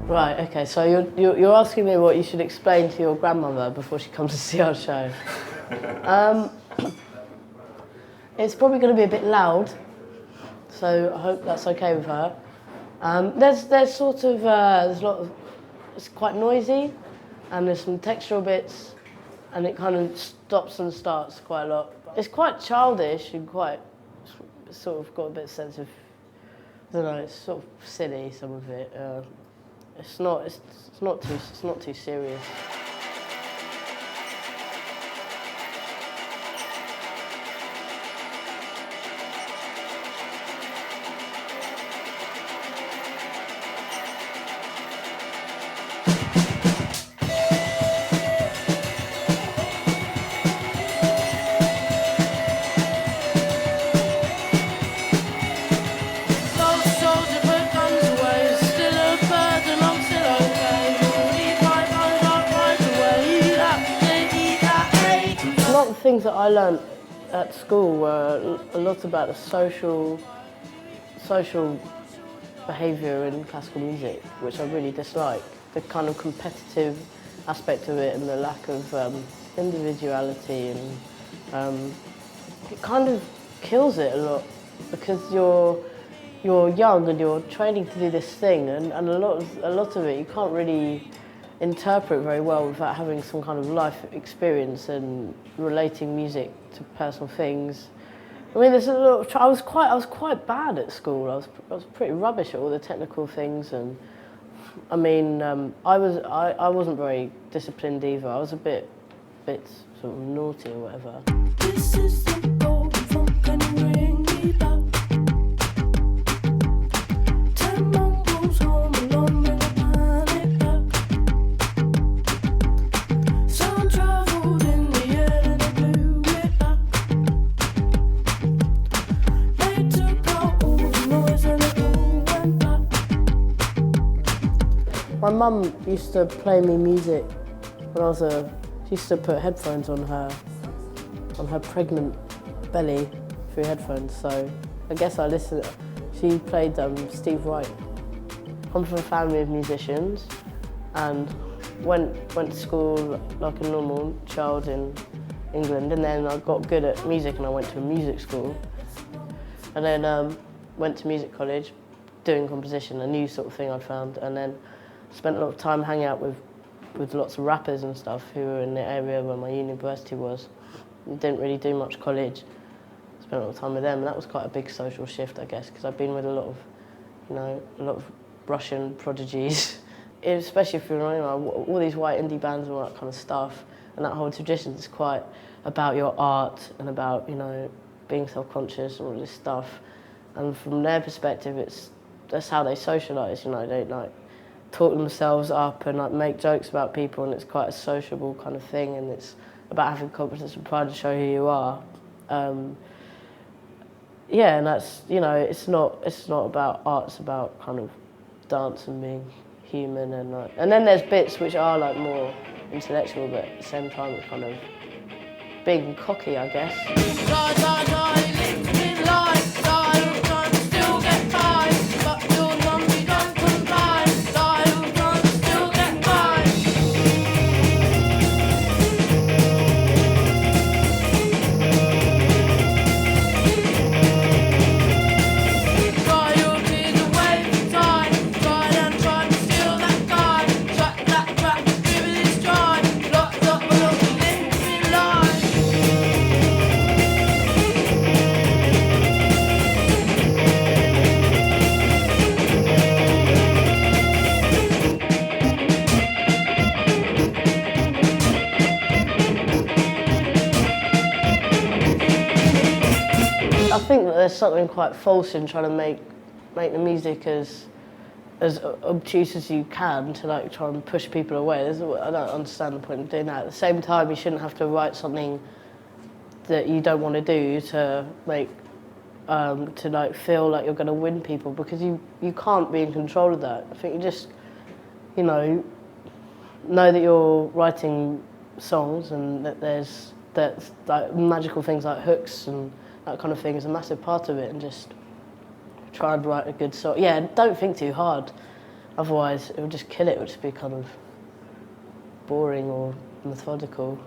Right, okay, so you're asking me what you should explain to your grandmother before she comes to see our show. It's probably going to be a bit loud, so I hope that's okay with her. There's sort of, there's a lot of, it's quite noisy, and there's some textural bits, and it kind of stops and starts quite a lot. It's quite childish and quite, sort of got a bit of sense of, I don't know, it's sort of silly, some of it. It's not too serious. A lot of things that I learned at school were a lot about the social behaviour in classical music, which I really dislike. The kind of competitive aspect of it and the lack of individuality, and it kind of kills it a lot because you're young and you're training to do this thing, and a lot of it you can't really interpret very well without having some kind of life experience and relating music to personal things. I mean, there's a lot. I was quite bad at school. I was pretty rubbish at all the technical things, and I mean, I wasn't very disciplined either. I was a bit sort of naughty or whatever. This is the boat from ring me back. 10 mongols home alone with a panic back. Sound travelled in the air and they blew it back. They took out all the noise and it all went back. My mum used to play me music when I was she used to put headphones on her pregnant belly through headphones, so I guess I listened. She played Steve Wright. I'm from a family of musicians and went to school like a normal child in England, and then I got good at music and I went to a music school, and then went to music college doing composition, a new sort of thing I'd found, and then spent a lot of time hanging out with lots of rappers and stuff who were in the area where my university was. Didn't really do much college. Spent a lot of time with them, and that was quite a big social shift, I guess, because I've been with a lot of Russian prodigies. Especially if you're, all these white indie bands and all that kind of stuff, and that whole tradition is quite about your art and about, being self-conscious and all this stuff. And from their perspective, that's how they socialise. They like talk themselves up and like make jokes about people, and it's quite a sociable kind of thing, and it's about having confidence and pride to show who you are. Yeah, and that's, it's not about art, it's about kind of dance and being human, and then there's bits which are like more intellectual, but at the same time it's kind of being cocky, I guess. I think that there's something quite false in trying to make the music as obtuse as you can to like try and push people away. I don't understand the point of doing that. At the same time, you shouldn't have to write something that you don't want to do to make to like feel like you're going to win people, because you can't be in control of that. I think you just know that you're writing songs and that there's like magical things like hooks and that kind of thing is a massive part of it, and just try and write a good song. Yeah, and don't think too hard. Otherwise, it would just kill it. It would just be kind of boring or methodical.